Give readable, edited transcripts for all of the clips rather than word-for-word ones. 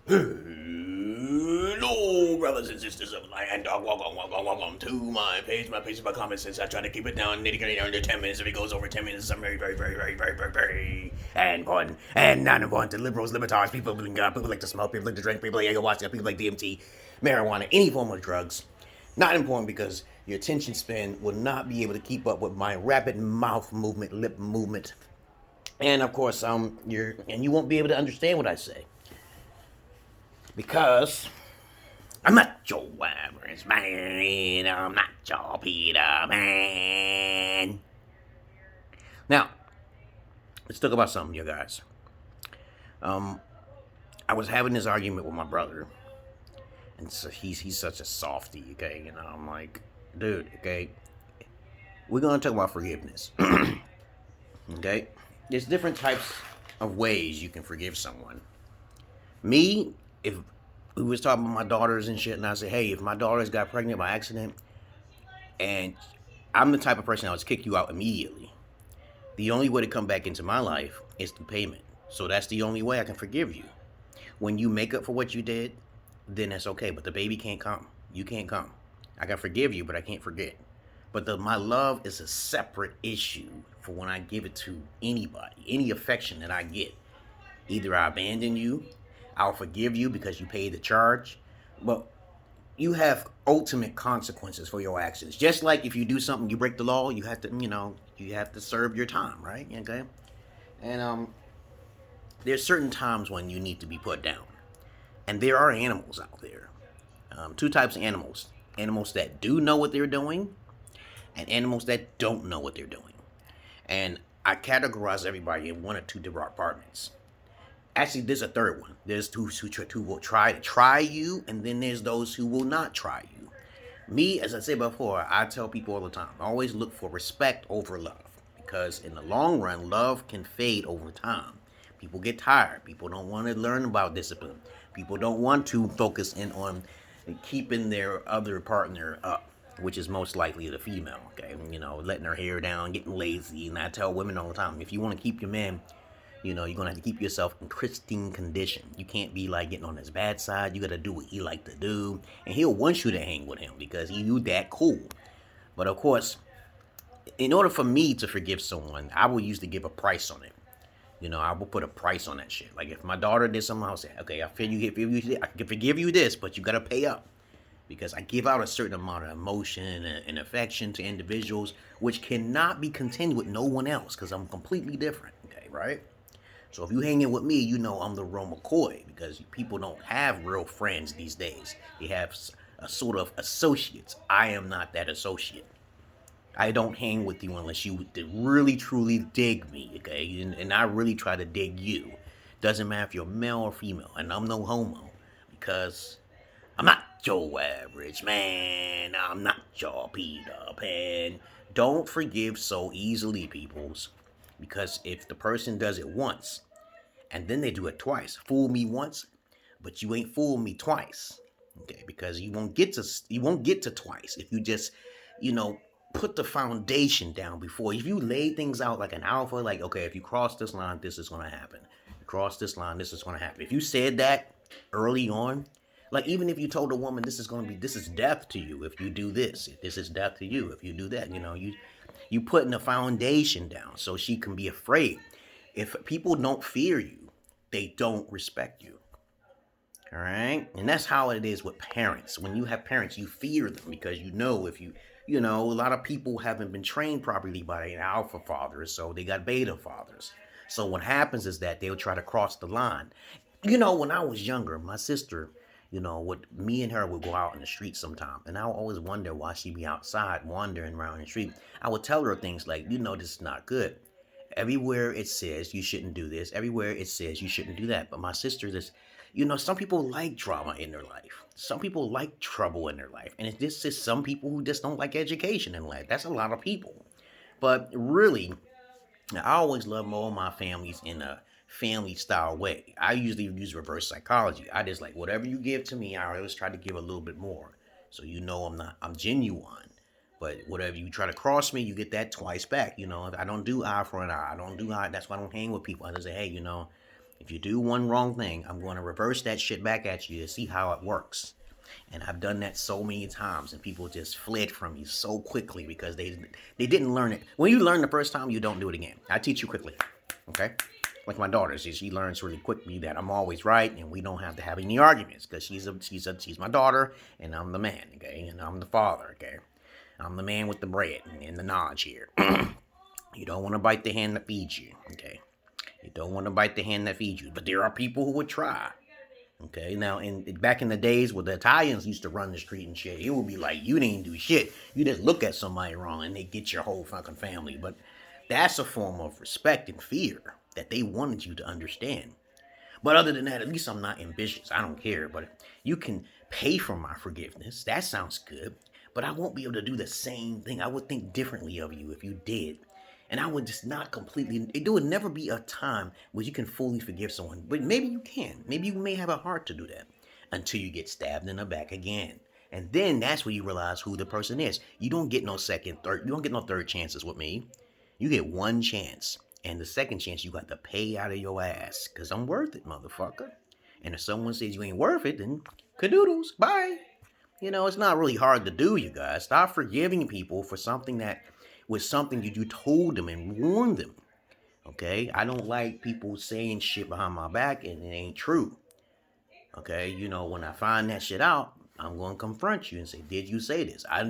Hello, brothers and sisters of light and dog. Welcome to my page. My page is my comments since I try to keep it down, nitty-gritty under 10 minutes. If it goes over 10 minutes, I'm very important and not important to liberals, libertarians, people believe in God, people like to smoke, people like to drink, people like ayahuasca, people like DMT, marijuana, any form of drugs. Not important because your attention span will not be able to keep up with my rapid mouth movement, lip movement, and of course, you won't be able to understand what I say. Because I'm not your average man. I'm not your Peter Man. Now, let's talk about something, you guys. I was having this argument with my brother, and so he's such a softie, okay? And I'm like, dude, okay, we're gonna talk about forgiveness, okay? There's different types of ways you can forgive someone. Me, if we was talking about my daughters and shit, and I said, hey, if my daughters got pregnant by accident, and I'm the type of person that would kick you out immediately. The only way to come back into my life is through payment. So that's the only way I can forgive you. When you make up for what you did, then that's okay. But the baby can't come. You can't come. I can forgive you, but I can't forget. But my love is a separate issue for when I give it to anybody. Any affection that I get. Either I abandon you, I'll forgive you because you paid the charge, but you have ultimate consequences for your actions. Just like if you do something, you break the law, you have to serve your time, right? Okay? And there's certain times when you need to be put down. And there are animals out there. Two types of animals. Animals that do know what they're doing, and animals that don't know what they're doing. And I categorize everybody in one or two departments. Actually, there's a third one. There's those who will try you, and then there's those who will not try you. Me, as I said before, I tell people all the time, always look for respect over love. Because in the long run, love can fade over time. People get tired. People don't want to learn about discipline. People don't want to focus in on keeping their other partner up, which is most likely the female, okay? Letting her hair down, getting lazy. And I tell women all the time, if you want to keep your man, you're going to have to keep yourself in pristine condition. You can't be like getting on his bad side. You got to do what he like to do. And he'll want you to hang with him because you that cool. But of course, in order for me to forgive someone, I will usually give a price on it. I will put a price on that shit. Like if my daughter did something, I'll say, okay, I can forgive you this, but you got to pay up. Because I give out a certain amount of emotion and affection to individuals, which cannot be continued with no one else because I'm completely different. Okay, right? So if you hang in with me, you know I'm the real McCoy because people don't have real friends these days. They have a sort of associates. I am not that associate. I don't hang with you unless you really truly dig me, okay? And I really try to dig you. Doesn't matter if you're male or female, and I'm no homo because I'm not your average man. I'm not your Peter Pan. Don't forgive so easily, peoples. Because if the person does it once, and then they do it twice, fool me once, but you ain't fool me twice, okay? Because you won't get to twice if you just, put the foundation down before. If you lay things out like an alpha, like okay, if you cross this line, this is gonna happen. You cross this line, this is gonna happen. If you said that early on, like even if you told a woman this is death to you if you do this, this is death to you if you do that, you putting the foundation down so she can be afraid. If people don't fear you, they don't respect you. All right? And that's how it is with parents. When you have parents, you fear them because if a lot of people haven't been trained properly by an alpha fathers, so they got beta fathers. So what happens is that they'll try to cross the line. When I was younger, my sister, me and her would go out in the street sometime, and I would always wonder why she'd be outside wandering around the street. I would tell her things like, this is not good. Everywhere it says you shouldn't do this. Everywhere it says you shouldn't do that. But my sister just, some people like drama in their life. Some people like trouble in their life. And it's just some people who just don't like education in life. That's a lot of people. But really, I always love all my families in a family style way. I usually use reverse psychology. I just like whatever you give to me, I always try to give a little bit more. So I'm genuine. But whatever you try to cross me, you get that twice back. I don't do eye for an eye. I don't do eye. That's why I don't hang with people. I just say, hey, If you do one wrong thing, I'm going to reverse that shit back at you to see how it works. And I've done that so many times, and people just fled from me so quickly because they didn't learn it. When you learn the first time, you don't do it again. I teach you quickly, okay? Like my daughter, she learns really quickly that I'm always right, and we don't have to have any arguments because she's my daughter, and I'm the man, okay? And I'm the father, okay? I'm the man with the bread and the knowledge here. You don't want to bite the hand that feeds you, okay? You don't want to bite the hand that feeds you, but there are people who would try. Okay, now back in the days where the Italians used to run the street and shit, it would be like you didn't do shit. You just look at somebody wrong and they get your whole fucking family. But that's a form of respect and fear that they wanted you to understand. But other than that, at least I'm not ambitious. I don't care. But you can pay for my forgiveness. That sounds good. But I won't be able to do the same thing. I would think differently of you if you did. And I would just not completely, there would never be a time where you can fully forgive someone. But maybe you can. Maybe you may have a heart to do that until you get stabbed in the back again. And then that's where you realize who the person is. You don't get no second, third, you don't get no third chances with me. You get one chance. And the second chance you got to pay out of your ass. Because I'm worth it, motherfucker. And if someone says you ain't worth it, then cadoodles, bye. You know, it's not really hard to do, you guys. Stop forgiving people for something that was something that you told them and warned them. Okay? I don't like people saying shit behind my back and it ain't true. Okay? You know, when I find that shit out, I'm going to confront you and say, did you say this? I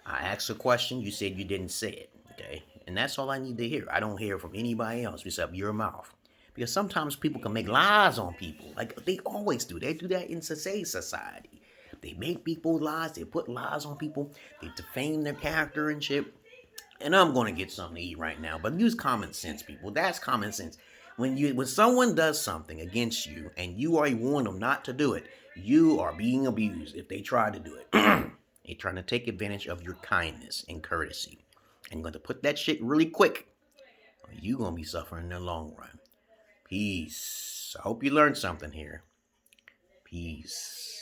ask a question, you said you didn't say it. Okay? And that's all I need to hear. I don't hear from anybody else except your mouth. Because sometimes people can make lies on people. Like they always do. They do that in today's society. They make people lies. They put lies on people. They defame their character and shit. And I'm going to get something to eat right now. But use common sense, people. That's common sense. When someone does something against you and you already warned them not to do it, you are being abused if they try to do it. They're trying to take advantage of your kindness and courtesy. And you're going to put that shit really quick. Or you're going to be suffering in the long run. Peace. I hope you learned something here. Peace.